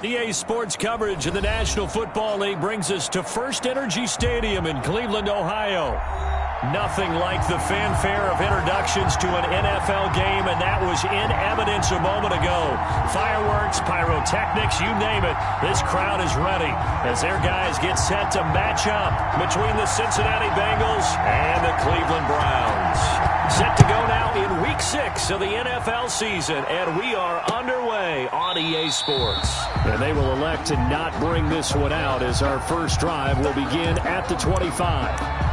EA Sports coverage of the National Football League brings us to First Energy Stadium in Cleveland, Ohio. Nothing like the fanfare of introductions to an NFL game, and that was in evidence a moment ago. Fireworks, pyrotechnics, you name it. This crowd is ready as their guys get set to match up between the Cincinnati Bengals and the Cleveland Browns. Set to go now in Week 6 of the NFL season, and we are underway on EA Sports. And they will elect to not bring this one out as our first drive will begin at the 25.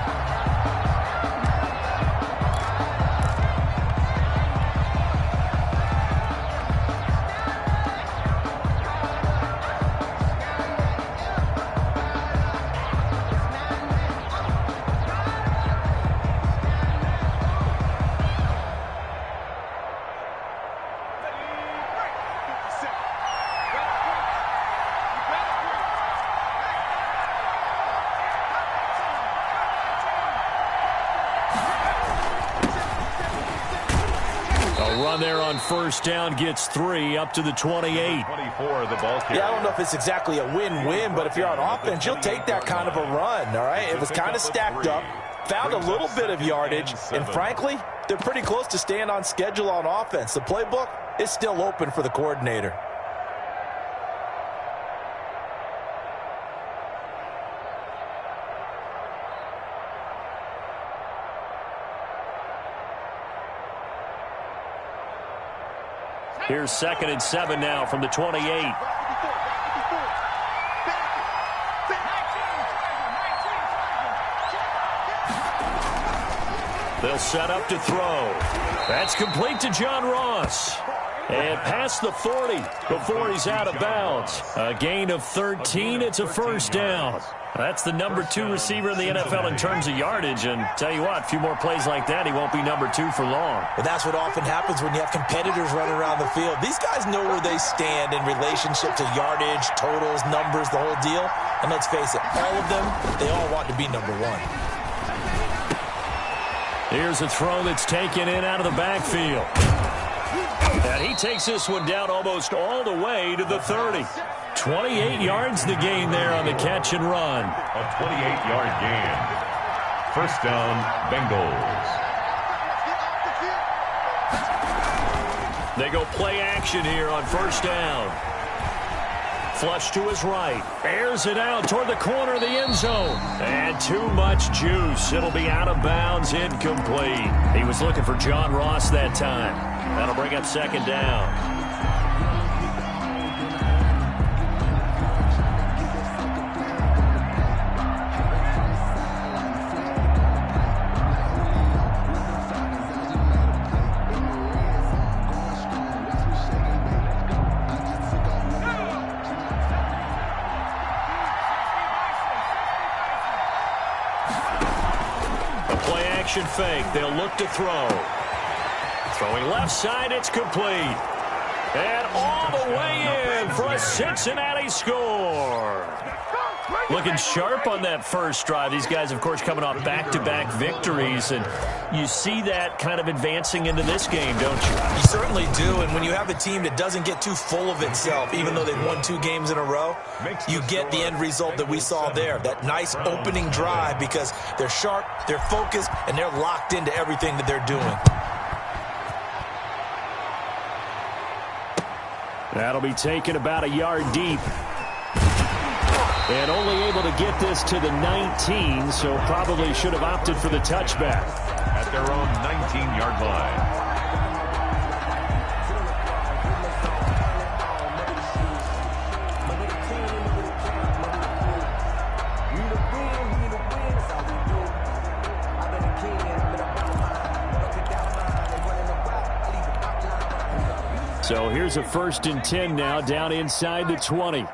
Run there on first down gets 3 up to the 28. 24, the ball carrier. Yeah, I don't know if it's exactly a win-win, but if you're on offense, you'll take that kind of a run, all right? It was kind of stacked up, found a little bit of yardage, and frankly, they're pretty close to staying on schedule on offense. The playbook is still open for the coordinator. Here's 2nd and 7 now from the 28. They'll set up to throw. That's complete to John Ross. And past the 40 before he's out of bounds. A gain of 13. It's a first down. That's the number 2 receiver in the NFL in terms of yardage. And tell you what, a few more plays like that, he won't be number 2 for long. But that's what often happens when you have competitors running around the field. These guys know where they stand in relationship to yardage, totals, numbers, the whole deal. And let's face it, all of them, they all want to be number 1. Here's a throw that's taken in out of the backfield. And he takes this one down almost all the way to the 30. 28 yards the gain there on the catch and run. A 28-yard gain. First down, Bengals. They go play action here on first down. Flush to his right. Airs it out toward the corner of the end zone. And too much juice. It'll be out of bounds, incomplete. He was looking for John Ross that time. That'll bring up 2nd down. Fake. They'll look to throw. Throwing left side, it's complete. And all the way in for a Cincinnati score. Looking sharp on that first drive. These guys, of course, coming off back-to-back victories, and you see that kind of advancing into this game, don't you? You certainly do, and when you have a team that doesn't get too full of itself, even though they've won 2 games in a row, you get the end result that we saw there, that nice opening drive, because they're sharp, they're focused, and they're locked into everything that they're doing. That'll be taken about a yard deep. And only able to get this to the 19, so probably should have opted for the touchback. At their own 19-yard line. So here's a 1st and 10 now down inside the 20.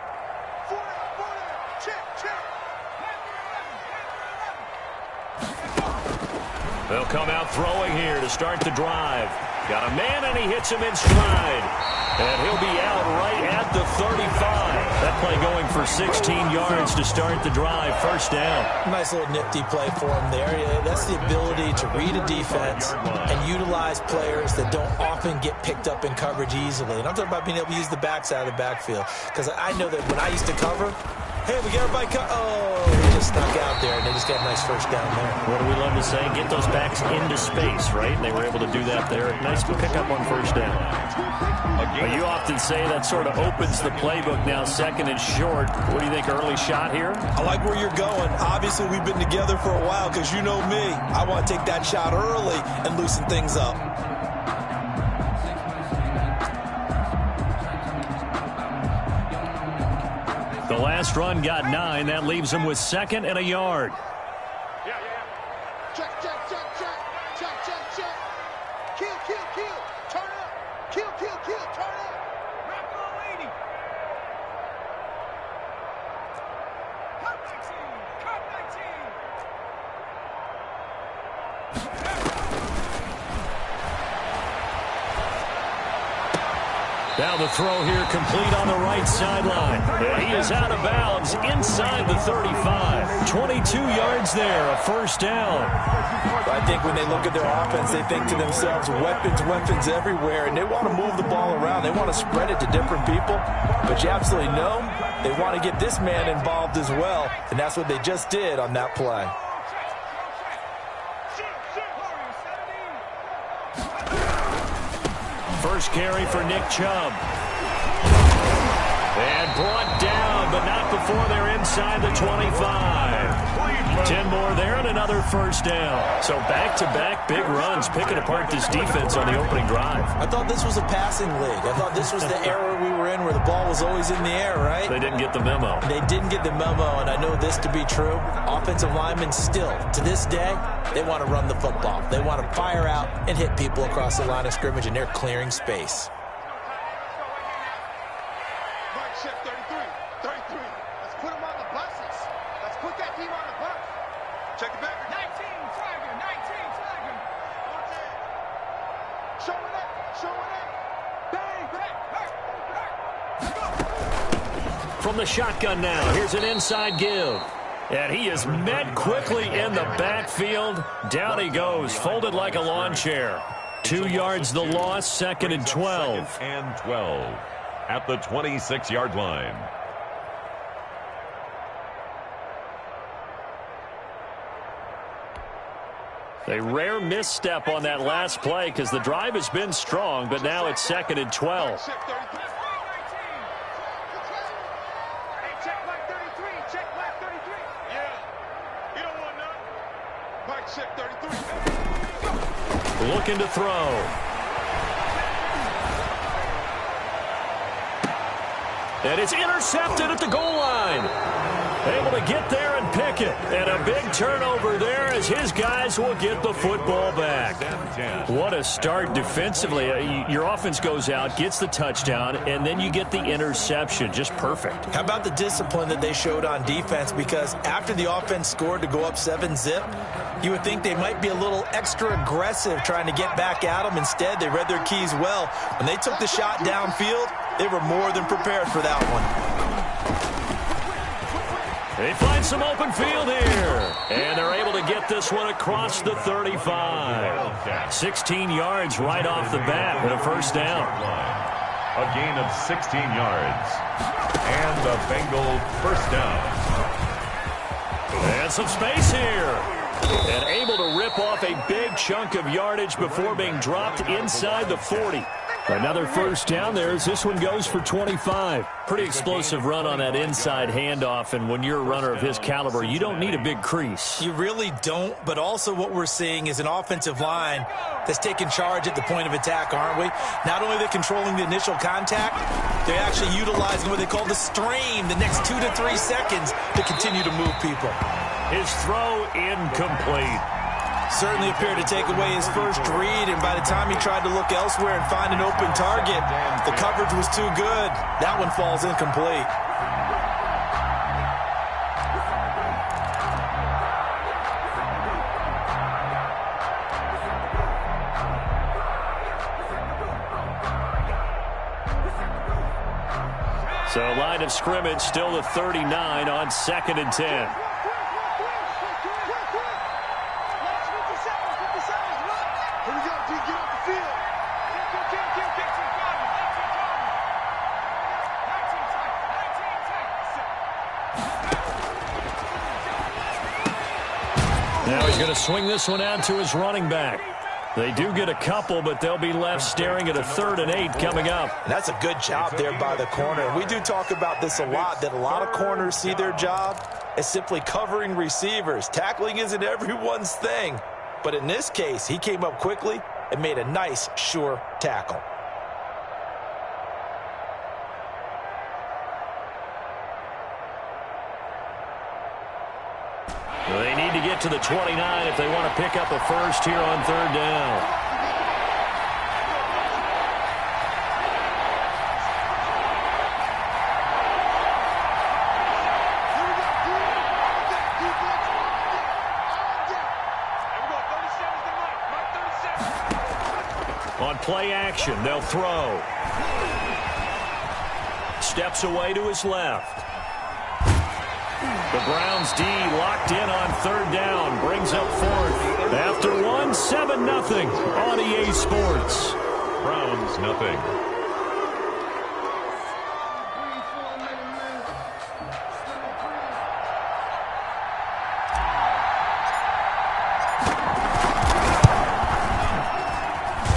They'll come out Now throwing here to start the drive. Got a man, and he hits him in stride. And he'll be out right at the 35. That play going for 16 yards to start the drive. First down. Nice little nifty play for him there. That's the ability to read a defense and utilize players that don't often get picked up in coverage easily. And I'm talking about being able to use the backside of the backfield. Because I know that when I used to cover, hey, we got everybody he just snuck out there, and they just got a nice first down there. What do we love to say? Get those backs into space, right? And they were able to do that there. Nice pickup on first down. But you often say that sort of opens the playbook now, second and short. What do you think, early shot here? I like where you're going. Obviously, we've been together for a while because you know me. I want to take that shot early and loosen things up. The last run got 9. That leaves him with second and a yard. Check. Kill. Turn up. Kill. Turn up. Rock on 80. Cut 19. Now the throw here complete on the right sideline. And he is out of bounds inside the 35. 22 yards there, a first down. I think when they look at their offense, they think to themselves, weapons everywhere, and they want to move the ball around. They want to spread it to different people. But you absolutely know they want to get this man involved as well, and that's what they just did on that play. First carry for Nick Chubb. And brought down, but not before they're inside the 25. 10 more there and another first down. So back-to-back big runs, picking apart this defense on the opening drive. I thought this was a passing league. I thought this was the era we were in where the ball was always in the air, right? They didn't get the memo. They didn't get the memo, and I know this to be true. Offensive linemen still, to this day, they want to run the football. They want to fire out and hit people across the line of scrimmage, and they're clearing space. Right shift 33. Let's put him on the buses. Let's put that team on the bus. Check it back. 19 flagging. Showing up. Bang, back. From the shotgun now, here's an inside give. And he is met quickly in the backfield. Down he goes, folded like a lawn chair. 2 yards the loss, second and 12. Second and 12 at the 26-yard line. A rare misstep on that last play because the drive has been strong, but now it's second and 12. Check black 33. Yeah. You don't want none. Mike check 33. Looking to throw. And it's intercepted at the goal line. Able to get there and pick it. And a big turnover there as his guys will get the football back. What a start defensively. Your offense goes out, gets the touchdown, and then you get the interception. Just perfect. How about the discipline that they showed on defense? Because after the offense scored to go up 7-zip, you would think they might be a little extra aggressive trying to get back at them. Instead, they read their keys well. When they took the shot downfield, they were more than prepared for that one. They find some open field here. And they're able to get this one across the 35. 16 yards right off the bat with a first down. A gain of 16 yards. And a Bengal first down. And some space here. And able to rip off a big chunk of yardage before being dropped inside the 40. Another first down there as this one goes for 25. Pretty explosive run on that inside handoff, and when you're a runner of his caliber, you don't need a big crease. You really don't, but also what we're seeing is an offensive line that's taking charge at the point of attack, aren't we? Not only are they controlling the initial contact, they're actually utilizing what they call the strain, the next 2 to 3 seconds to continue to move people. His throw incomplete. Certainly appeared to take away his first read, and by the time he tried to look elsewhere and find an open target, the coverage was too good. That one falls incomplete. So line of scrimmage still the 39 on 2nd and 10. Now he's going to swing this one out to his running back. They do get a couple, but they'll be left staring at a 3rd and 8 coming up. And that's a good job there by the corner. We do talk about this a lot, that a lot of corners see their job as simply covering receivers. Tackling isn't everyone's thing. But in this case, he came up quickly and made a nice, sure tackle. They need to get to the 29 if they want to pick up a first here on 3rd down. On play action, they'll throw. Steps away to his left. The Browns D locked in on 3rd down. Brings up 4th. After 1, 7-0 on EA Sports. Browns nothing.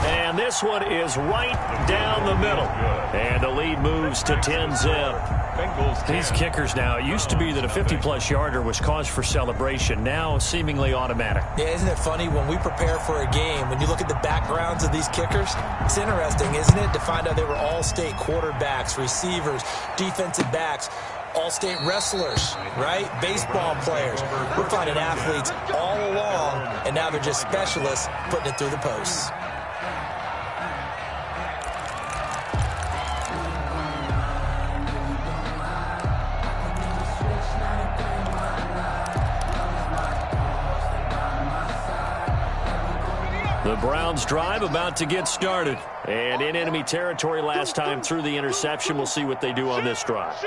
And this one is right down the middle. And the lead moves to 10-zip. These kickers now, it used to be that a 50-plus yarder was cause for celebration. Now seemingly automatic. Yeah, isn't it funny when we prepare for a game, when you look at the backgrounds of these kickers, it's interesting, isn't it, to find out they were all-state quarterbacks, receivers, defensive backs, all-state wrestlers, right? Baseball players. We're finding athletes all along, and now they're just specialists putting it through the posts. The Browns drive about to get started. And in enemy territory last time through the interception. We'll see what they do on this drive.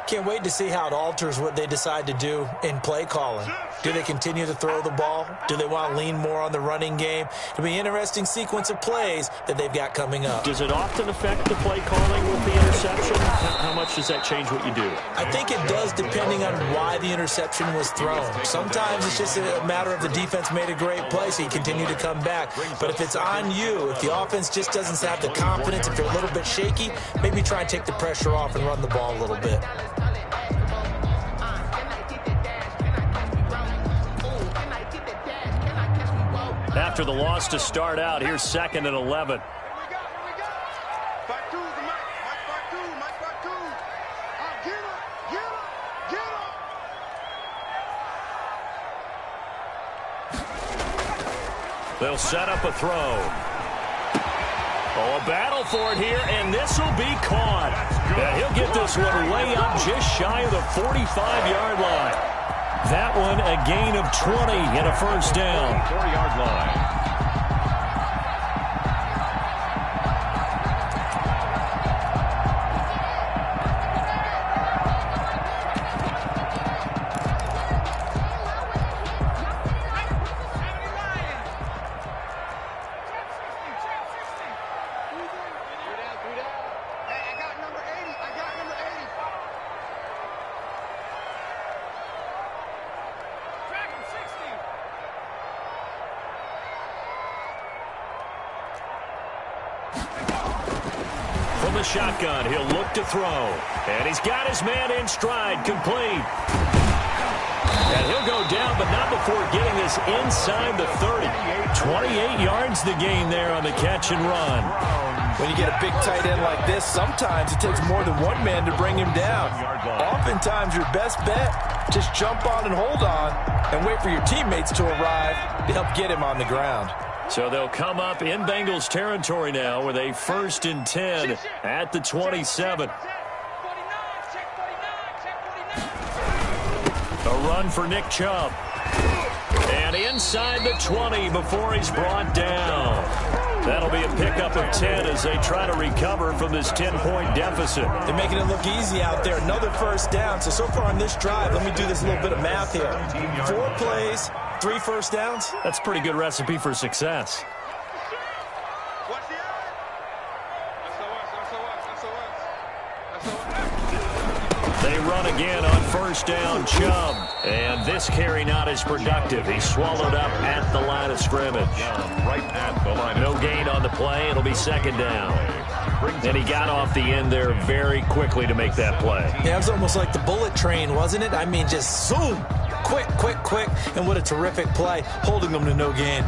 Can't wait to see how it alters what they decide to do in play calling. Do they continue to throw the ball? Do they want to lean more on the running game? It'll be an interesting sequence of plays that they've got coming up. Does it often affect the play calling with the interception? How much does that change what you do? I think it does, depending on why the interception was thrown. Sometimes it's just a matter of the defense made a great play, so you continue to come back. But if it's on you, if the offense just doesn't have the confidence, if you're a little bit shaky, maybe try and take the pressure off and run the ball a little bit. After the loss to start out, here's 2nd and 11. They'll set up a throw. Oh, a battle for it here, and this will be caught. Yeah, he'll get this one way up just shy of the 45-yard line. That one a gain of 20 and a first down. 4-yard line. From the shotgun, he'll look to throw. And he's got his man in stride, complete. And he'll go down, but not before getting this inside the 30. 28 yards the gain there on the catch and run. When you get a big tight end like this, sometimes it takes more than one man to bring him down. Oftentimes, your best bet, just jump on and hold on and wait for your teammates to arrive to help get him on the ground. So they'll come up in Bengals territory now with a 1st and 10 at the 27. A run for Nick Chubb. And inside the 20 before he's brought down. That'll be a pickup of 10 as they try to recover from this 10-point deficit. They're making it look easy out there. Another first down. So far on this drive, let me do this little bit of math here. 4 plays, 3 first downs. That's a pretty good recipe for success. They run again on first down, Chubb. And this carry not as productive. He's swallowed up at the line of scrimmage. Right at the line. No gain on the play. It'll be second down. And he got off the end there very quickly to make that play. Yeah, it was almost like the bullet train, wasn't it? I mean, just zoom. Quick, quick, quick. And what a terrific play, holding them to no gain.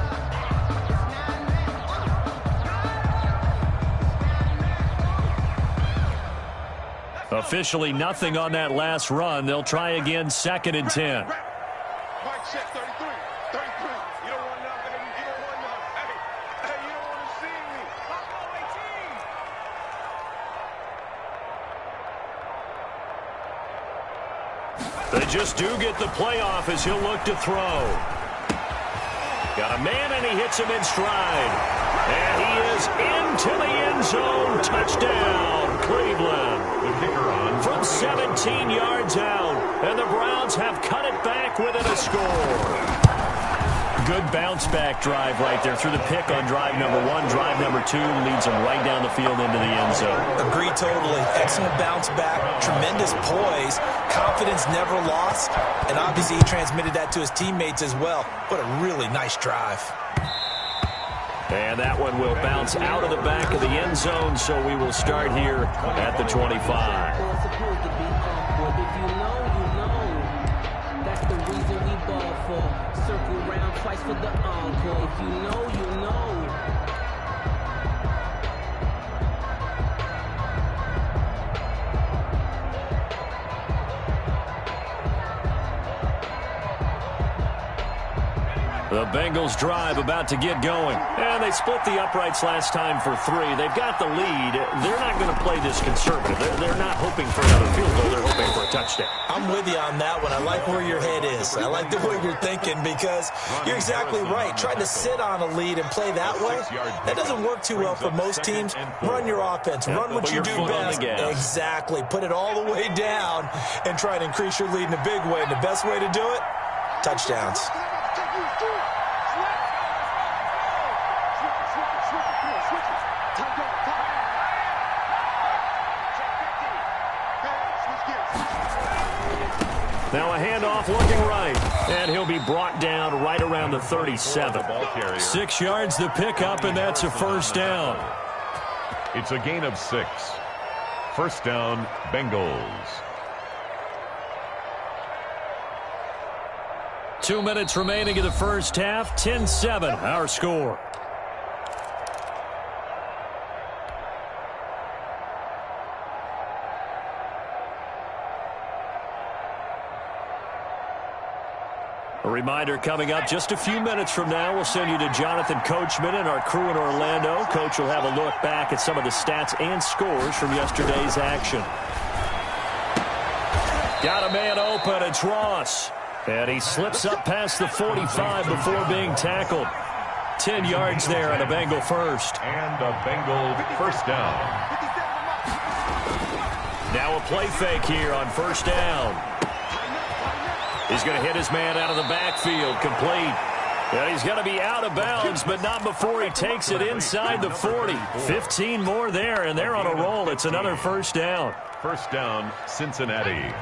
Officially nothing on that last run. They'll try again, second and 10. Mike check 33. 33. You don't want none, baby. You don't want none. Hey, you don't want to see me. They just do get the playoff as he'll look to throw. Got a man, and he hits him in stride. And he is into the end zone. Touchdown, Cleveland. The kicker on From 17 yards out. And the Browns have cut it back within a score. Good bounce-back drive right there through the pick on drive number 1. Drive number 2 leads them right down the field into the end zone. Agree totally. Excellent bounce back. Tremendous poise. Confidence never lost. And obviously he transmitted that to his teammates as well. What a really nice drive. And that one will bounce out of the back of the end zone, so we will start here at the 25. If you know, you know. That's the reason we ball for. Circle round twice for the encore. If you know, you know. The Bengals drive about to get going. And they split the uprights last time for 3. They've got the lead. They're not going to play this conservative. They're not hoping for another field goal. They're hoping for a touchdown. I'm with you on that one. I like where your head is. I like the way you're thinking because you're exactly right. Trying to sit on a lead and play that way, that doesn't work too well for most teams. Run your offense. Run what you do best. Exactly. Put it all the way down and try to increase your lead in a big way. And the best way to do it, touchdowns. Now a handoff looking right. And he'll be brought down right around the 37. 6 yards the pickup, and that's a first down. It's a gain of 6. First down, Bengals. 2 minutes remaining in the first half. 10-7, our score. A reminder coming up just a few minutes from now, we'll send you to Jonathan Coachman and our crew in Orlando. Coach will have a look back at some of the stats and scores from yesterday's action. Got a man open, it's Ross. And he slips up past the 45 before being tackled. 10 yards there on a Bengal first. And a Bengal first down. Now a play fake here on first down. He's going to hit his man out of the backfield, complete. And he's going to be out of bounds, but not before he takes it inside the 40. 15 more there, and they're on a roll. It's another first down. First down, Cincinnati.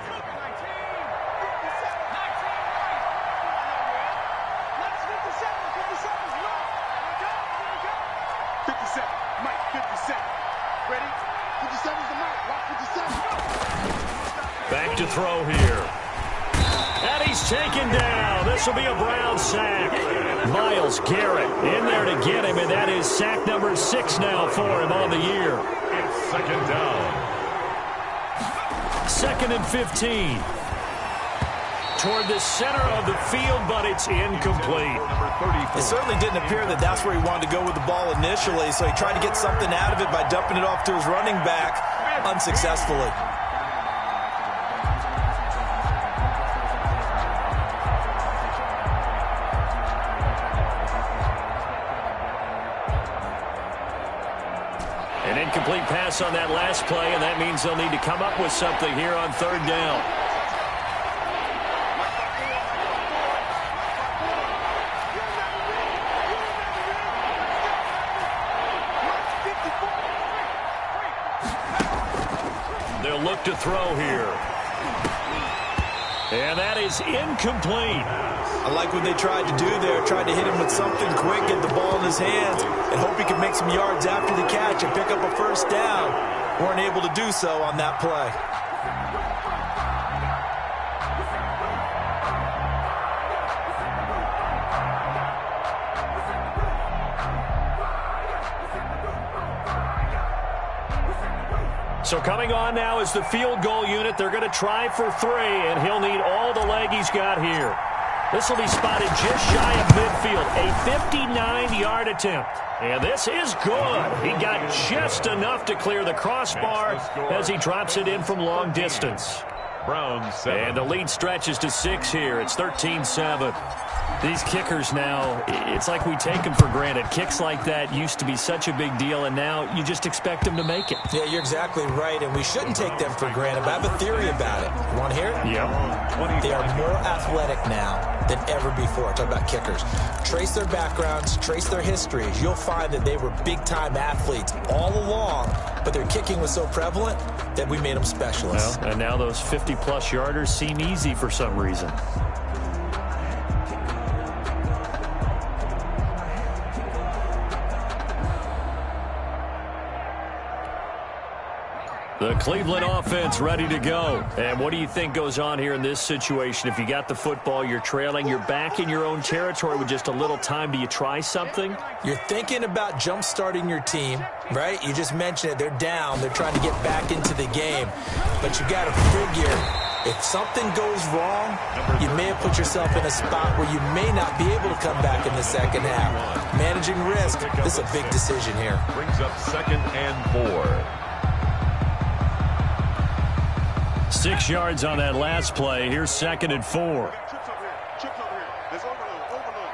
Back to throw here. And he's taken down. This will be a Brown sack. Myles Garrett in there to get him, and that is sack number 6 now for him on the year. It's second down. 2nd and 15. Toward the center of the field, but it's incomplete. It certainly didn't appear that that's where he wanted to go with the ball initially, so he tried to get something out of it by dumping it off to his running back unsuccessfully. An incomplete pass on that last play, and that means they'll need to come up with something here on third down. They'll look to throw here. And that is incomplete. I like what they tried to do there. Tried to hit him with something quick, get the ball in his hands, and hope he could make some yards after the catch and pick up a first down. Weren't able to do so on that play. So coming on now is the field goal unit. They're going to try for 3, and he'll need all the leg he's got here. This will be spotted just shy of midfield. A 59-yard attempt. And this is good. He got just enough to clear the crossbar as he drops it in from long distance. Browns 7. And the lead stretches to 6 here. It's 13-7. These kickers now, it's like we take them for granted. Kicks like that used to be such a big deal, and now you just expect them to make it. Yeah, you're exactly right, and we shouldn't take them for granted. But I have a theory about it. You want to hear it? Yep. They are more athletic now than ever before. Talk about kickers. Trace their backgrounds, trace their histories. You'll find that they were big-time athletes all along, but their kicking was so prevalent that we made them specialists. Well, and now those 50-plus yarders seem easy for some reason. The Cleveland offense ready to go. And what do you think goes on here in this situation? If you got the football, you're trailing, you're back in your own territory with just a little time. Do you try something? You're thinking about jump-starting your team, right? You just mentioned it. They're down. They're trying to get back into the game. But you got to figure, if something goes wrong, you may have put yourself in a spot where you may not be able to come back in the second half. Managing risk, this is a big decision here. Brings up 2nd and 4. 6 yards on that last play. Here's 2nd and 4. Trips over here. Trips over here. There's overload. Overload.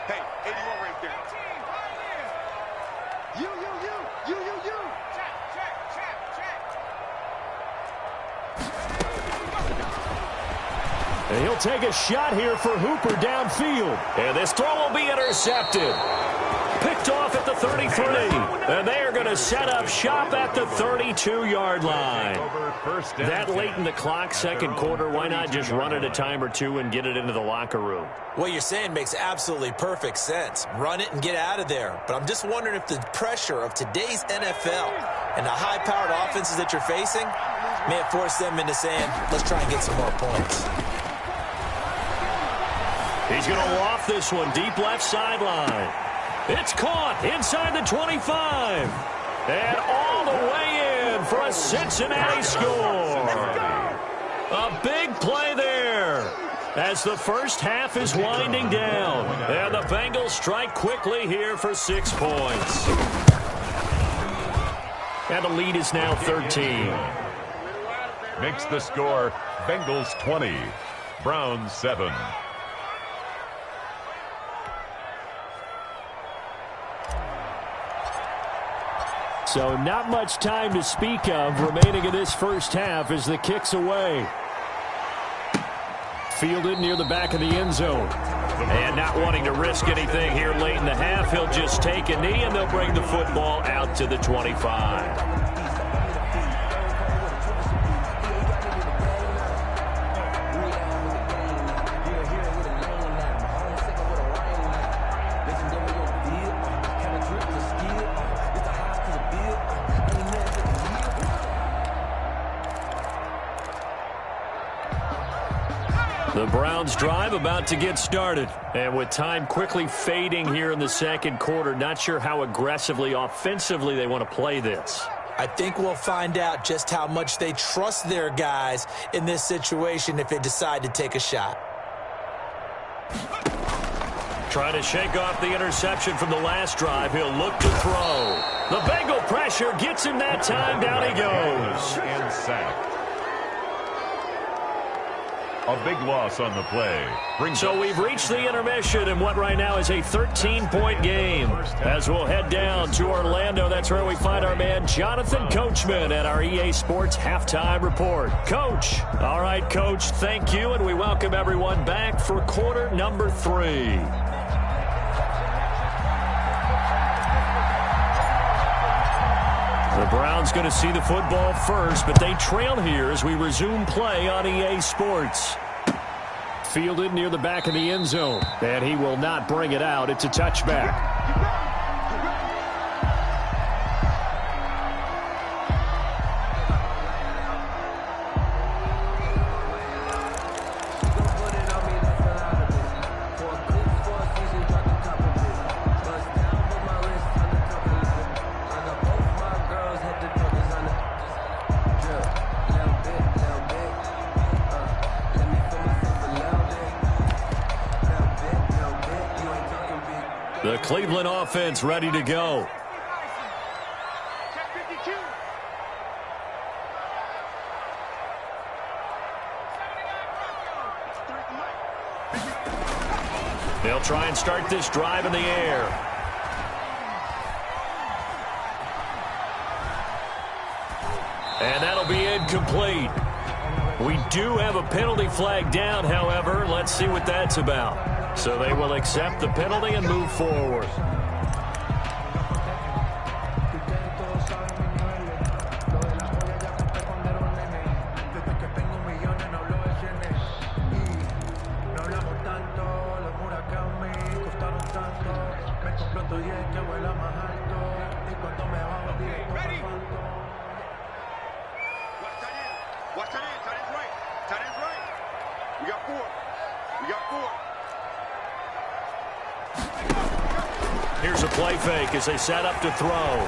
Hey, 81 right there. You. Check. And he'll take a shot here for Hooper downfield. And this throw will be intercepted. Picked off at the 33. And they are going to set up shop at the 32-yard line. That late in the clock, second quarter, why not just run it a time or two and get it into the locker room? What you're saying makes absolutely perfect sense. Run it and get out of there. But I'm just wondering if the pressure of today's NFL and the high-powered offenses that you're facing may have forced them into saying, let's try and get some more points. He's going to loft this one deep left sideline. It's caught inside the 25. And all the way in for a Cincinnati score. A big play there as the first half is winding down. And the Bengals strike quickly here for 6 points. And the lead is now 13. Makes the score Bengals 20, Browns 7. So not much time to speak of remaining in this first half as the kick's away. Fielded near the back of the end zone. And not wanting to risk anything here late in the half, he'll just take a knee and they'll bring the football out to the 25. The Browns drive about to get started. And with time quickly fading here in the second quarter, not sure how aggressively, offensively they want to play this. I think we'll find out just how much they trust their guys in this situation if they decide to take a shot. Trying to shake off the interception from the last drive. He'll look to throw. The Bengal pressure gets him that time. Down he goes. And sacked. A big loss on the play. So we've reached the intermission in what right now is a 13-point game. As we'll head down to Orlando, that's where we find our man Jonathan Coachman at our EA Sports Halftime Report. Coach. All right, Coach, thank you, and we welcome everyone back for quarter number 3. The Browns going to see the football first, but they trail here as we resume play on EA Sports. Fielded near the back of the end zone, and he will not bring it out. It's a touchback. The Cleveland offense ready to go. They'll try and start this drive in the air. And that'll be incomplete. We do have a penalty flag down, however. Let's see what that's about. So they will accept the penalty and move forward. Watch tight end. Tight end's right. Tight end's right. We got 4. We got 4. Here's a play fake as they set up to throw.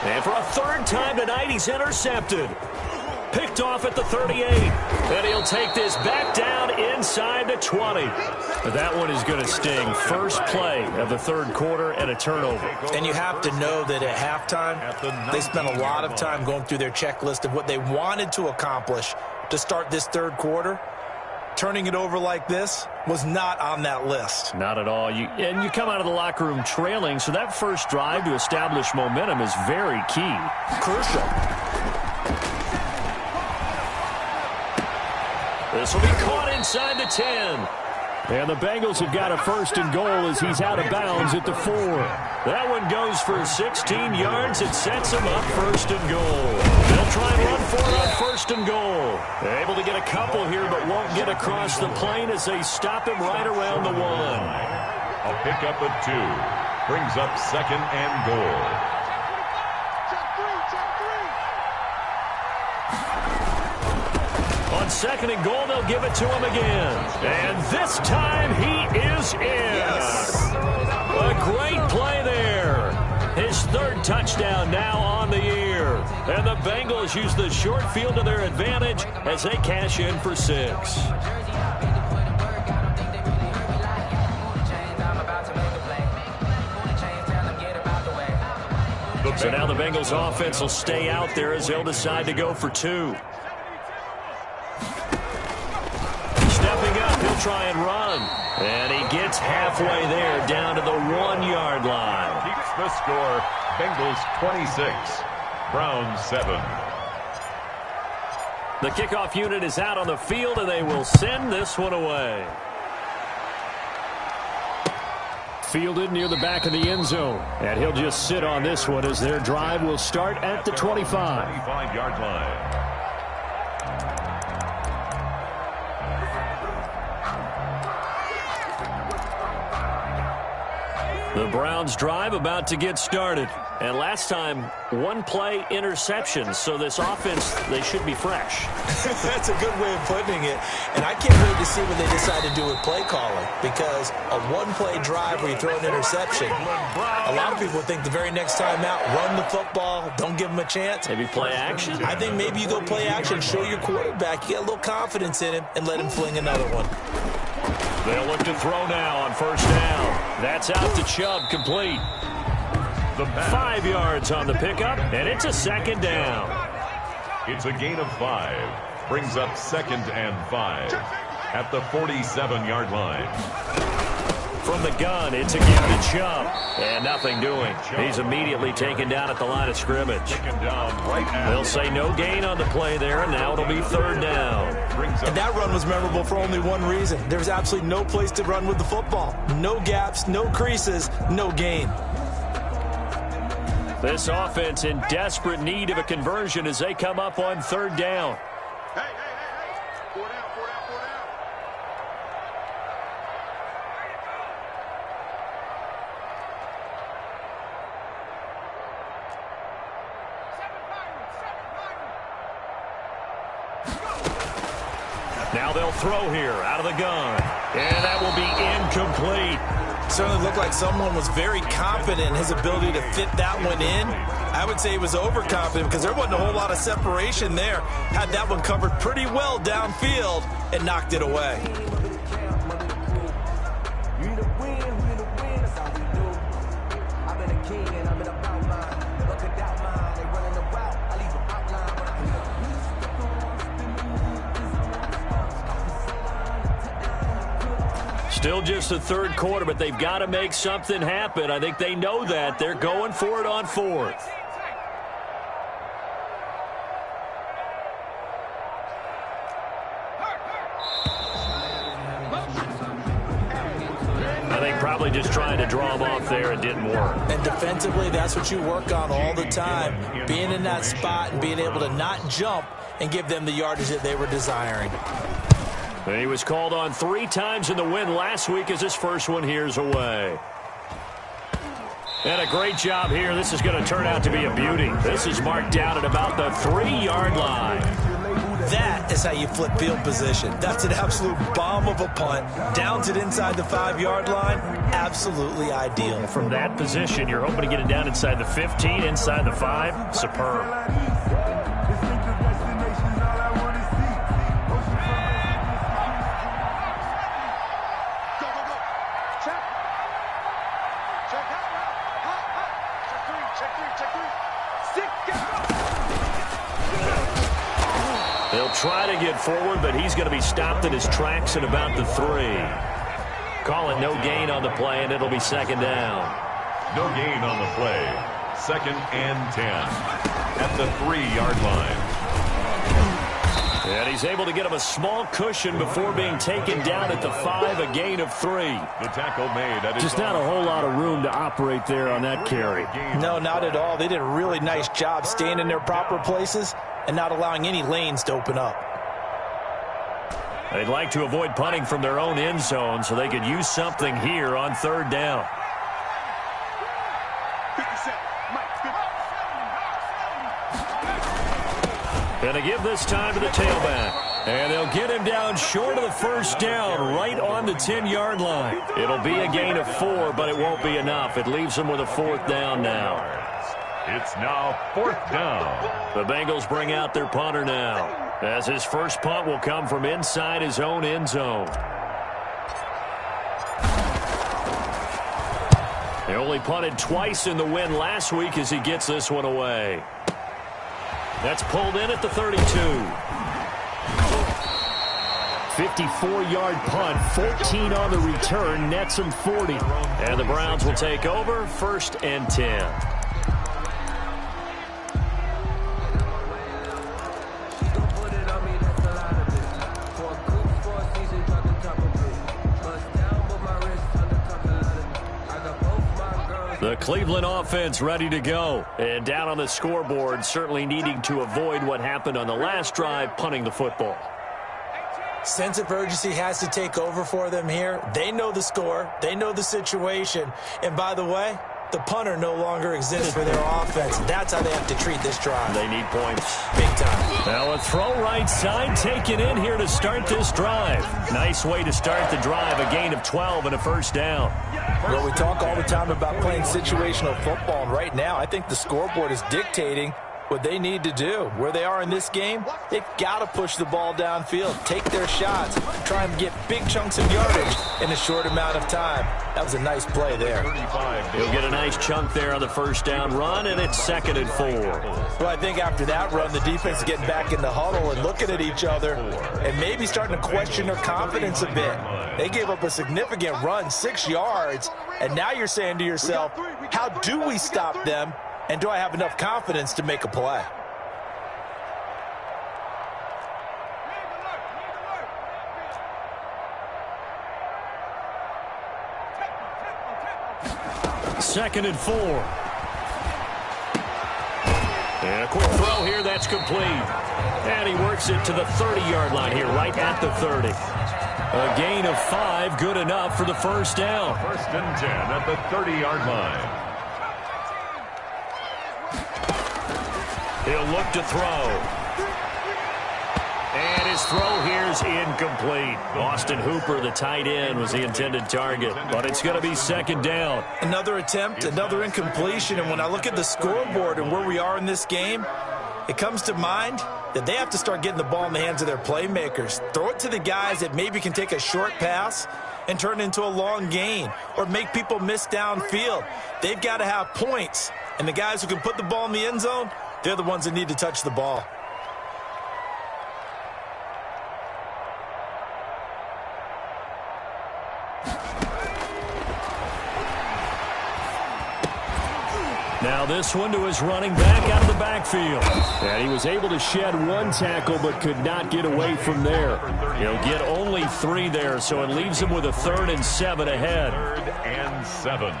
And for a third time tonight, he's intercepted. Picked off at the 38. And he'll take this back down inside the 20. But that one is going to sting. First play of the third quarter and a turnover. And you have to know that at halftime, they spent a lot of time going through their checklist of what they wanted to accomplish to start this third quarter. Turning it over like this was not on that list. Not at all. You come out of the locker room trailing, so that first drive to establish momentum is very key. Crucial. This will be caught inside the 10. And the Bengals have got a first and goal as he's out of bounds at the 4. That one goes for 16 yards. It sets him up first and goal. They'll try and run for it on first and goal. They're able to get a couple here, but won't get across the plane as they stop him right around the 1. A pickup of 2. Brings up second and goal. On second and goal, they'll give it to him again. And this time he is in. Yes. A great play there. His third touchdown now on the year. And the Bengals use the short field to their advantage as they cash in for 6. So now the Bengals offense will stay out there as they'll decide to go for 2. Stepping up, he'll try and run. And he gets halfway there, down to the 1-yard line. Keeps the score. Bengals 26, Browns 7. The kickoff unit is out on the field, and they will send this one away. Fielded near the back of the end zone. And he'll just sit on this one as their drive will start at the 25. 25-yard line. The Browns drive about to get started. And last time, 1-play interception. So this offense, they should be fresh. That's a good way of putting it. And I can't wait to see what they decide to do with play calling. Because a 1-play drive where you throw an interception, a lot of people think the very next time out, run the football, don't give them a chance. Maybe play action? I think maybe you go play action, show your quarterback, you get a little confidence in him, and let him fling another one. They'll look to throw now on first down. That's out to Chubb, complete. 5 yards on the pickup, and it's a second down. It's a gain of 5. brings up 2nd and 5 at the 47-yard line. From the gun, it's again to Chubb. And nothing doing. He's immediately taken down at the line of scrimmage. They'll say no gain on the play there, and now it'll be 3rd down. And that run was memorable for only one reason. There was absolutely no place to run with the football. No gaps, no creases, no gain. This offense in desperate need of a conversion as they come up on 3rd down. Hey, hey, hey, hey. 4 down, 4 down, 4 down. Now they'll throw here out of the gun. And that will be incomplete. Certainly looked like someone was very confident in his ability to fit that one in. I would say he was overconfident because there wasn't a whole lot of separation there. Had that one covered pretty well downfield and knocked it away. Still just the 3rd quarter, but they've got to make something happen. I think they know that. They're going for it on 4th. I think probably just trying to draw them off there. It didn't work. And defensively, that's what you work on all the time. Being in that spot and being able to not jump and give them the yardage that they were desiring. And he was called on 3 times in the win last week as his first one here's away. And a great job here. This is going to turn out to be a beauty. This is marked down at about the 3-yard line. That is how you flip field position. That's an absolute bomb of a punt. Downs it inside the 5-yard line. Absolutely ideal. From that position, you're hoping to get it down inside the 15, inside the 5. Superb. He'll try to get forward, but he's going to be stopped in his tracks at about the 3. Call it no gain on the play, and it'll be 2nd down. No gain on the play. 2nd and 10 at the 3-yard line. And he's able to get him a small cushion before being taken down at the 5, a gain of 3. The tackle made. Just not a whole lot of room to operate there on that carry. No, not at all. They did a really nice job staying in their proper places and not allowing any lanes to open up. They'd like to avoid punting from their own end zone so they could use something here on 3rd down. 57, Mike, 50. Going to give this time to the tailback. And they'll get him down short of the 1st down, right on the 10-yard line. It'll be a gain of 4, but it won't be enough. It leaves them with a 4th down now. It's now 4th down. The Bengals bring out their punter now, as his first punt will come from inside his own end zone. They only punted twice in the win last week as he gets this one away. That's pulled in at the 32. 54-yard punt, 14 on the return, nets him 40. And the Browns will take over, 1st and 10. The Cleveland offense ready to go. And down on the scoreboard, certainly needing to avoid what happened on the last drive, punting the football. Sense of urgency has to take over for them here. They know the score. They know the situation. And by the way, the punter no longer exists for their offense. That's how they have to treat this drive. They need points. Big time. Now a throw right side taken in here to start this drive. Nice way to start the drive. A gain of 12 and a 1st down. Well, we talk all the time about playing situational football, and right now I think the scoreboard is dictating what they need to do. Where they are in this game, they've got to push the ball downfield, take their shots, try and get big chunks of yardage in a short amount of time. That was a nice play there. He'll get a nice chunk there on the first down run, and it's 2nd and 4. Well, I think after that run, the defense is getting back in the huddle and looking at each other and maybe starting to question their confidence a bit. They gave up a significant run, 6 yards, and now you're saying to yourself, how do we stop them? And do I have enough confidence to make a play? Second and 4. And a quick throw here, that's complete. And he works it to the 30-yard line here, right at the 30. A gain of 5, good enough for the first down. 1st and 10 at the 30-yard line. He'll look to throw. And his throw here's incomplete. Austin Hooper, the tight end, was the intended target. But it's going to be 2nd down. Another attempt, another incompletion. And when I look at the scoreboard and where we are in this game, it comes to mind that they have to start getting the ball in the hands of their playmakers. Throw it to the guys that maybe can take a short pass and turn it into a long gain or make people miss downfield. They've got to have points. And the guys who can put the ball in the end zone, they're the ones that need to touch the ball. Now this one to his running back out of the backfield. And he was able to shed 1 tackle but could not get away from there. He'll get only 3 there, so it leaves him with a 3rd and 7 ahead. 3rd and 7.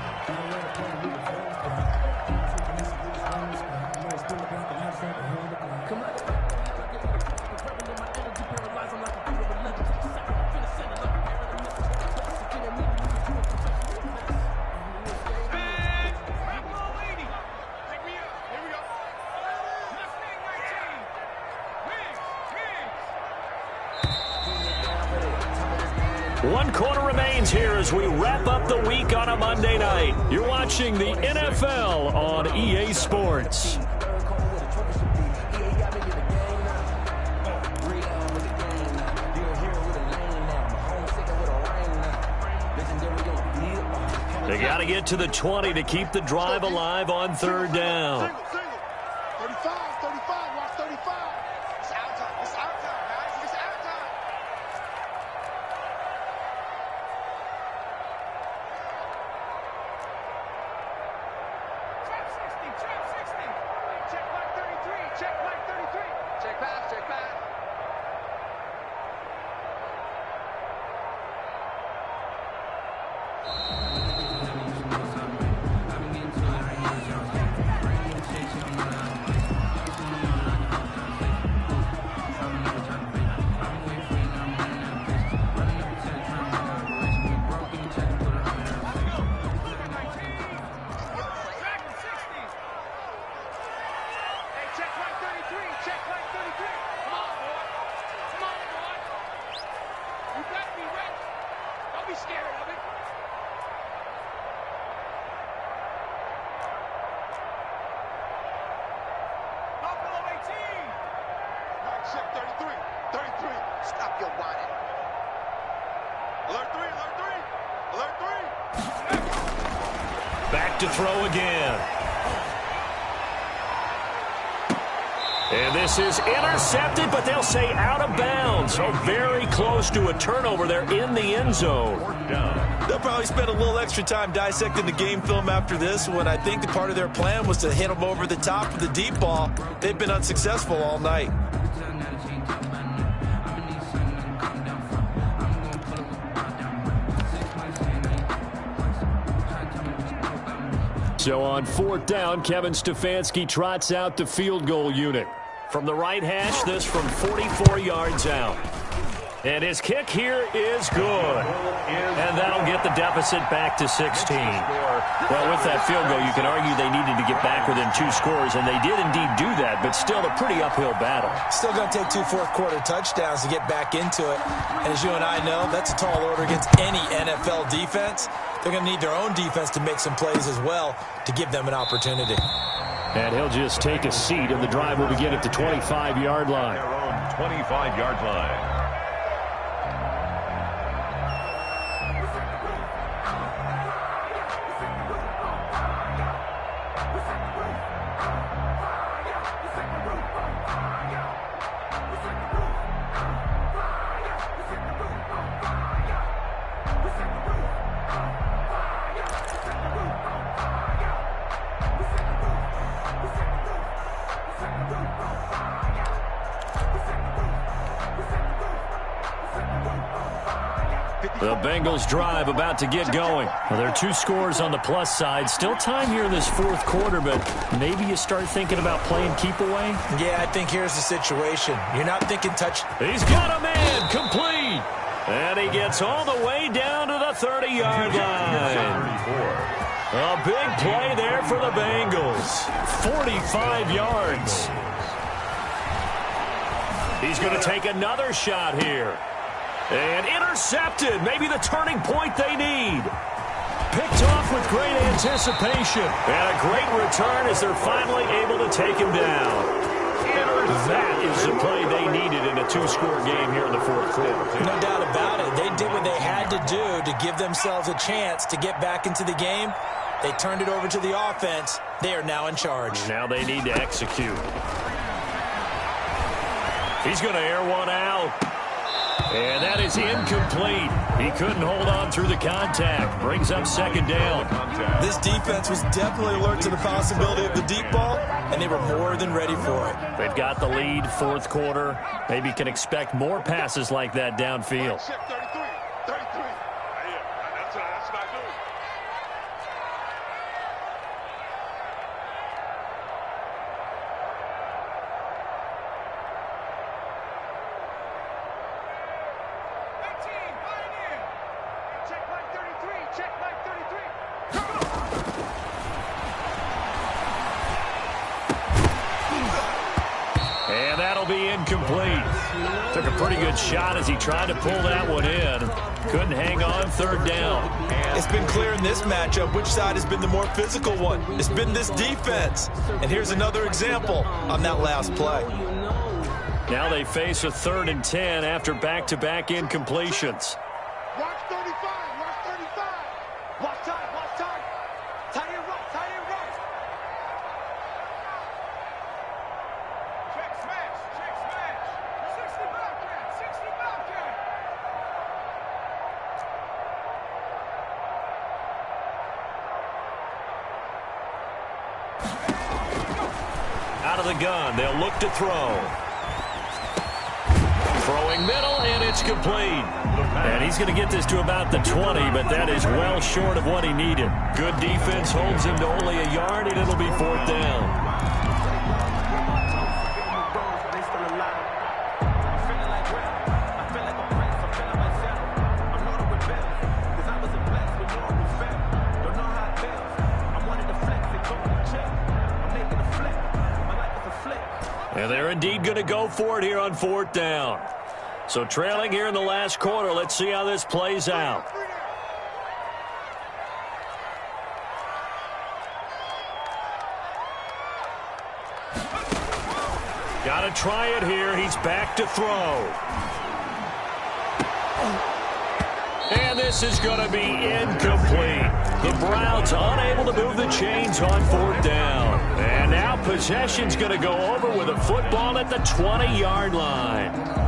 One quarter remains here as we wrap up the week on a Monday night. You're watching the NFL on EA Sports. They got to get to the 20 to keep the drive alive on 3rd down. 35, 35, watch 35. It's out time. It's out time, guys. It's out time. Trap 60. Check back 33. Check back 33. Check pass, check pass. Check 33. 33. Stop your whining. Alert 3. Alert 3. Alert 3. Back to throw again. And this is intercepted, but they'll say out of bounds. So very close to a turnover there in the end zone. They'll probably spend a little extra time dissecting the game film after this when I think the part of their plan was to hit them over the top with the deep ball. They've been unsuccessful all night. So on 4th down, Kevin Stefanski trots out the field goal unit. From the right hash, this from 44 yards out. And his kick here is good. And that'll get the deficit back to 16. Well, with that field goal, you can argue they needed to get back within 2 scores, and they did indeed do that, but still a pretty uphill battle. Still going to take 2 fourth-quarter touchdowns to get back into it. And as you and I know, that's a tall order against any NFL defense. they're going to need their own defense to make some plays as well to give them an opportunity. And he'll just take a seat, and the drive will begin at the 25-yard line. Their own 25-yard line. The Bengals drive about to get going. Well, there are 2 scores on the plus side. Still time here in this fourth quarter, but maybe you start thinking about playing keep away? Yeah, I think here's the situation. You're not thinking touch. He's got a man complete. And he gets all the way down to the 30-yard line. A big play there for the Bengals. 45 yards. He's going to take another shot here. And intercepted. Maybe the turning point they need. Picked off with great anticipation. And a great return as they're finally able to take him down. That is the play they needed in a 2-score game here in the fourth quarter. No doubt about it. They did what they had to do to give themselves a chance to get back into the game. They turned it over to the offense. They are now in charge. Now they need to execute. He's going to air one out. And that is incomplete. He couldn't hold on through the contact. Brings up second down. This defense was definitely alert to the possibility of the deep ball, and they were more than ready for it. They've got the lead, fourth quarter. Maybe can expect more passes like that downfield. 33. That's what I do. And that'll be incomplete. Took a pretty good shot as he tried to pull that one in. Couldn't hang on, third down. It's been clear in this matchup which side has been the more physical one. It's been this defense. And here's another example on that last play. Now they face a 3rd and 10 after back-to-back incompletions. Watch 35. Watch 35. Watch time. Watch time. Tight end right. Tight end right. Check smash. Check smash. 60 Bobcat. 60 Bobcat. Out of the gun, they'll look to throw. Throwing middle, and it's complete. And he's going to get this to about the 20, but that is well short of what he needed. Good defense holds him to only a yard, and it'll be 4th down. And they're indeed going to go for it here on 4th down. So trailing here in the last quarter. Let's see how this plays out. Got to try it here. He's back to throw. And this is going to be incomplete. The Browns unable to move the chains on 4th down. And now possession's going to go over with a football at the 20-yard line.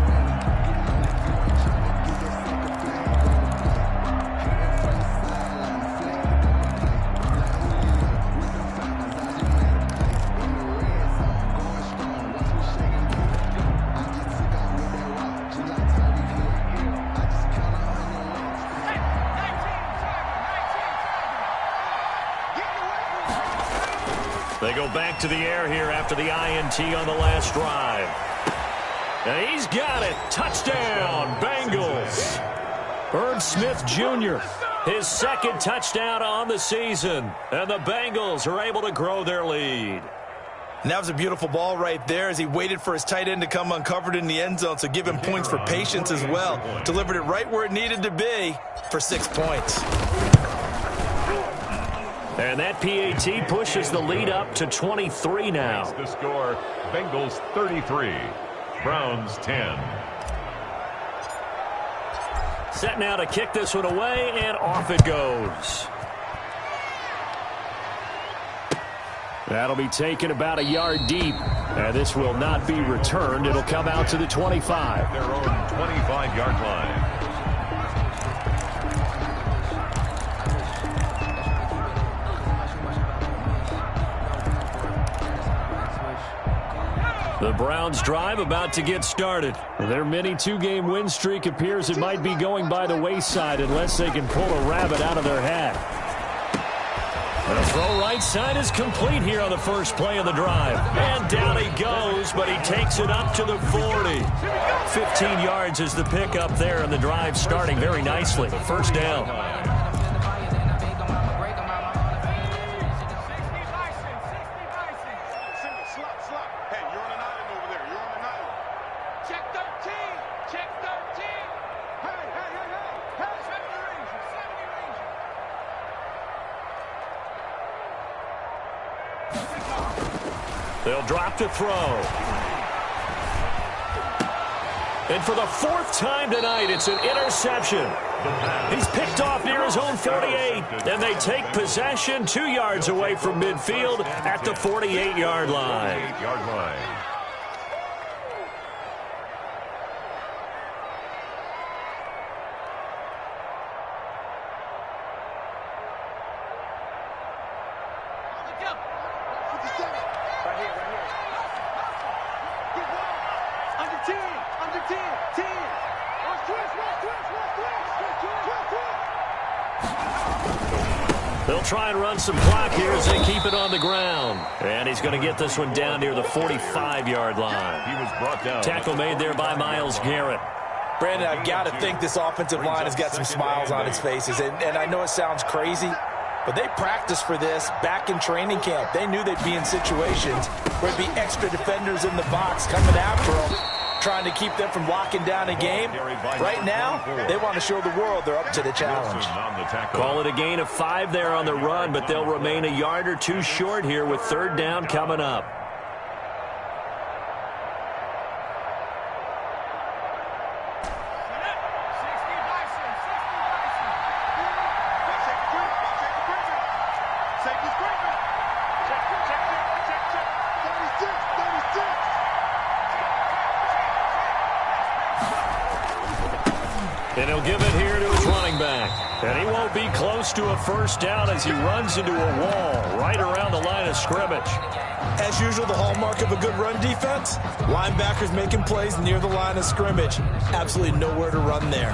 They go back to the air here after the INT on the last drive. And he's got it. Touchdown, Bengals. Irv Smith Jr., his 2nd touchdown on the season. And the Bengals are able to grow their lead. And that was a beautiful ball right there as he waited for his tight end to come uncovered in the end zone, so give him points for patience as well. Delivered it right where it needed to be for 6 points. And that PAT pushes the lead up to 23 now. The score, Bengals 33, Browns 10. Set now to kick this one away, and off it goes. That'll be taken about a yard deep. And this will not be returned. It'll come out to the 25. Their own 25-yard line. The Browns drive about to get started. Their mini two-game win streak appears it might be going by the wayside unless they can pull a rabbit out of their hat. The throw right side is complete here on the first play of the drive. And down he goes, but he takes it up to the 40. 15 yards is the pickup there, and the drive starting very nicely. First down. They'll drop to throw. And for the fourth time tonight, it's an interception. He's picked off near his own 48, and they take possession 2 yards away from midfield at the 48-yard line. They'll try and run some clock here as they keep it on the ground. And he's going to get this one down near the 45-yard line. He was brought down. Tackle made there by Myles Garrett. Brandon, I've got to think this offensive line has got some smiles on its faces. And I know it sounds crazy, but they practiced for this back in training camp. They knew they'd be in situations where there'd be extra defenders in the box coming after them, trying to keep them from locking down a game. Right now, they want to show the world they're up to the challenge. Call it a gain of 5 there on the run, but they'll remain a yard or two short here with third down coming up. And he'll give it here to his running back. And he won't be close to a first down as he runs into a wall right around the line of scrimmage. As usual, the hallmark of a good run defense, linebackers making plays near the line of scrimmage. Absolutely nowhere to run there.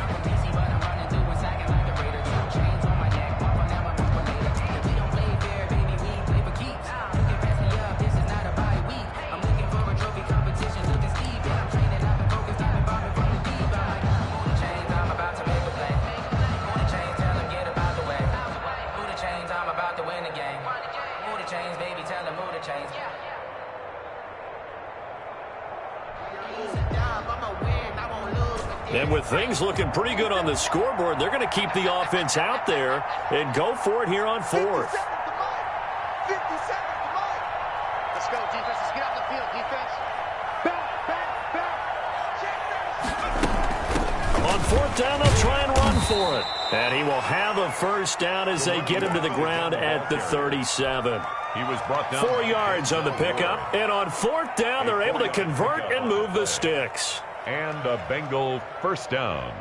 And with things looking pretty good on the scoreboard, they're going to keep the offense out there and go for it here on fourth. 50 seconds, come on. Let's go, defense. Let's get out the field, defense. Back. On fourth down, they'll try and run for it. And he will have a first down as they get him to the ground at the 37. He was brought down. 4 yards on the pickup. And on fourth down, they're able to convert and move the sticks. And a Bengal first down.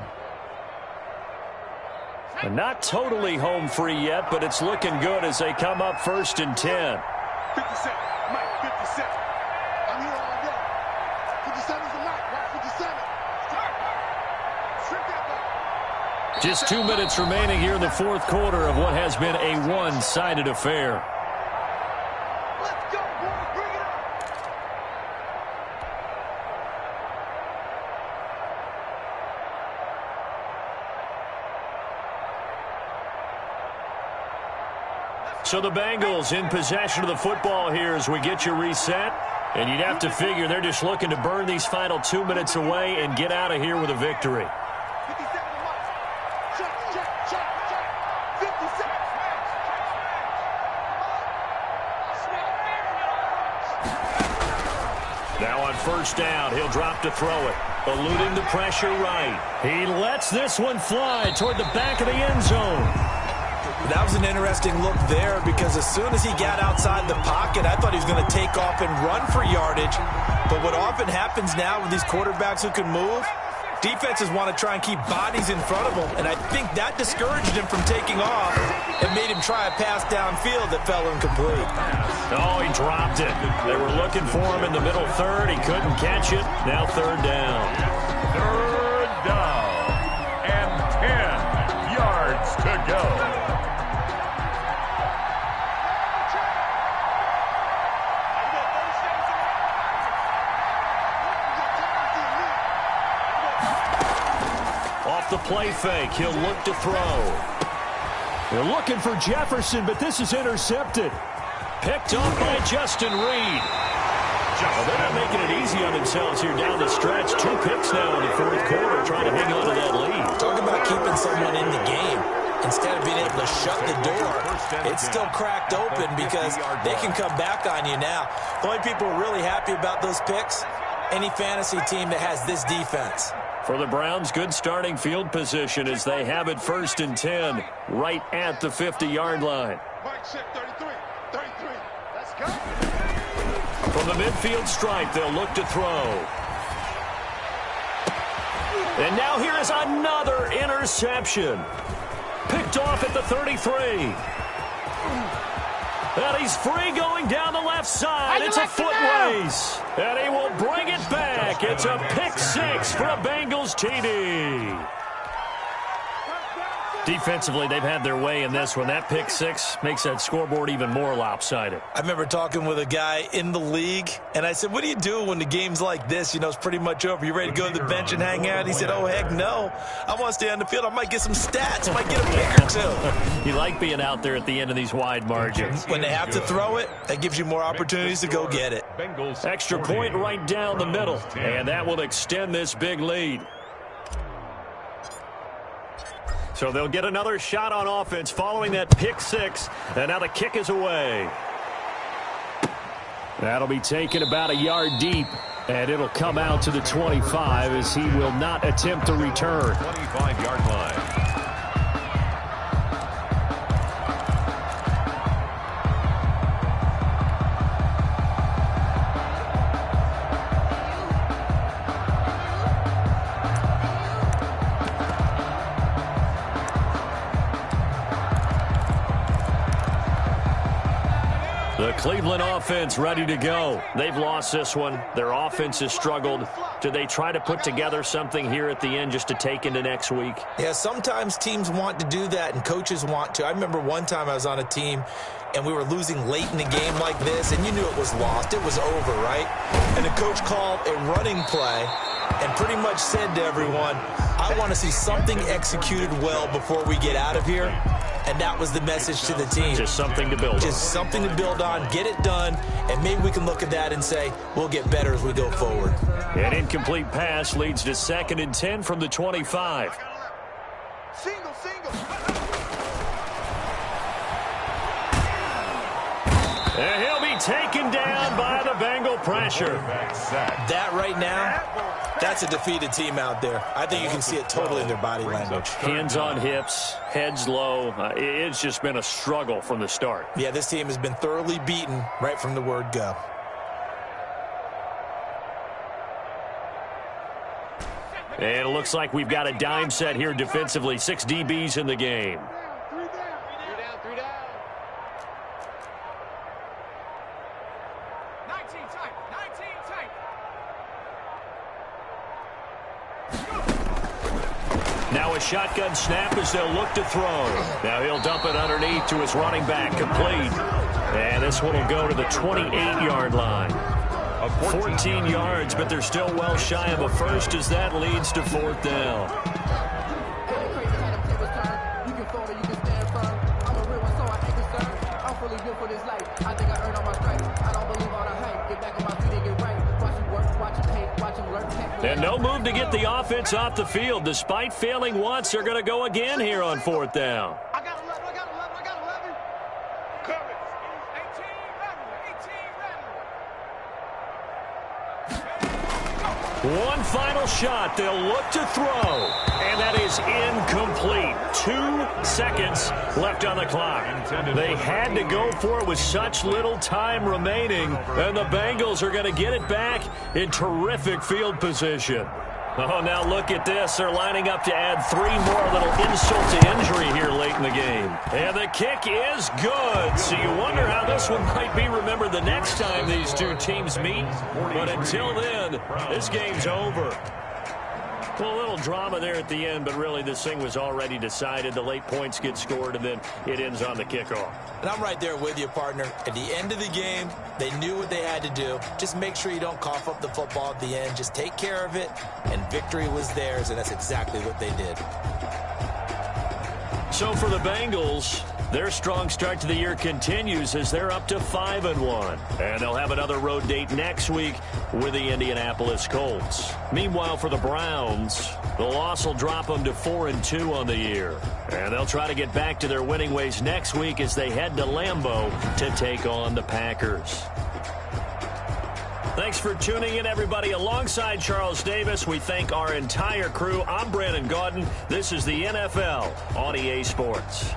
And not totally home free yet, but it's looking good as they come up 1st and 10. 57, Mike, 57. I'm here all day. 57's the Mike, right? 57. Shrink that back. Just 2 minutes remaining here in the fourth quarter of what has been a one-sided affair. Let's go, boys. Bring it up. So the Bengals in possession of the football here as we get you reset. And you'd have to figure they're just looking to burn these final 2 minutes away and get out of here with a victory. 57 to Mike. Check. 57. Now on first down, he'll drop to throw it. Eluding the pressure right. He lets this one fly toward the back of the end zone. That was an interesting look there because as soon as he got outside the pocket, I thought he was going to take off and run for yardage. But what often happens now with these quarterbacks who can move, defenses want to try and keep bodies in front of him, and I think that discouraged him from taking off and made him try a pass downfield that fell incomplete. Oh, he dropped it. They were looking for him in the middle third. He couldn't catch it. Now third down. Third down and 10 yards to go. The play fake. He'll look to throw. They're looking for Jefferson, but this is intercepted. Picked up by Justin Reed. Well, they're not making it easy on themselves here down the stretch. 2 picks now in the fourth quarter trying to hang on to that lead. Talk about keeping someone in the game. Instead of being able to shut the door, it's still cracked open because they can come back on you now. The only people who are really happy about those picks, any fantasy team that has this defense. For the Browns, good starting field position as they have it first and 10 right at the 50-yard line. Mike check 33. 33. Let's go. From the midfield stripe, they'll look to throw. And now here is another interception. Picked off at the 33. And he's free going down the left side. It's a foot race. And he will bring it back. It's a pick 6 for a Bengals TD. Defensively, they've had their way in this one. That pick 6 makes that scoreboard even more lopsided. I remember talking with a guy in the league, and I said, what do you do when the game's like this? You know, it's pretty much over. You ready to go to the bench and hang out? He said, oh, heck no. I want to stay on the field. I might get some stats. I might get a pick or two. You like being out there at the end of these wide margins. When they have to throw it, that gives you more opportunities to go get it. Extra point right down the middle, and that will extend this big lead. So they'll get another shot on offense following that pick 6, and now the kick is away. That'll be taken about a yard deep, and it'll come out to the 25 as he will not attempt to return. 25-yard line. The Cleveland offense ready to go. They've lost this one. Their offense has struggled. Do they try to put together something here at the end just to take into next week? Yeah, sometimes teams want to do that and coaches want to. I remember one time I was on a team and we were losing late in the game like this, and you knew it was lost. It was over, right? And the coach called a running play and pretty much said to everyone, I want to see something executed well before we get out of here. And that was the message to the team. Just something to build on. Just something to build on, get it done, and maybe we can look at that and say, we'll get better as we go forward. An incomplete pass leads to 2nd and 10 from the 25. Single. And he'll be taken down by the Bengal pressure. That right now, that's a defeated team out there. I think you can see it totally in their body language. Hands on hips, heads low. It's just been a struggle from the start. Yeah, this team has been thoroughly beaten right from the word go. And it looks like we've got a dime set here defensively. 6 DBs in the game. Three down. 19 tight. Now a shotgun snap as they'll look to throw. Now he'll dump it underneath to his running back. Complete. And this one will go to the 28-yard line. 14 yards, but they're still well shy of a first as that leads to 4th down. And no move to get the offense off the field. Despite failing once, they're going to go again here on 4th down. I got 11. Coming. 18 ready. One final shot. They'll look to throw. And that is incomplete. 2 seconds left on the clock. They had to go for it with such little time remaining. And the Bengals are going to get it back in terrific field position. Oh, now look at this. They're lining up to add 3 more, little insult to injury here late in the game. And the kick is good. So you wonder how this one might be remembered the next time these two teams meet. But until then, this game's over. Well, a little drama there at the end, but really this thing was already decided. The late points get scored, and then it ends on the kickoff. And I'm right there with you, partner. At the end of the game, they knew what they had to do. Just make sure you don't cough up the football at the end. Just take care of it, and victory was theirs, and that's exactly what they did. So for the Bengals, their strong start to the year continues as they're up to 5-1. And they'll have another road date next week with the Indianapolis Colts. Meanwhile, for the Browns, the loss will drop them to 4-2 on the year. And they'll try to get back to their winning ways next week as they head to Lambeau to take on the Packers. Thanks for tuning in, everybody. Alongside Charles Davis, we thank our entire crew. I'm Brandon Gaudin. This is the NFL on EA Sports.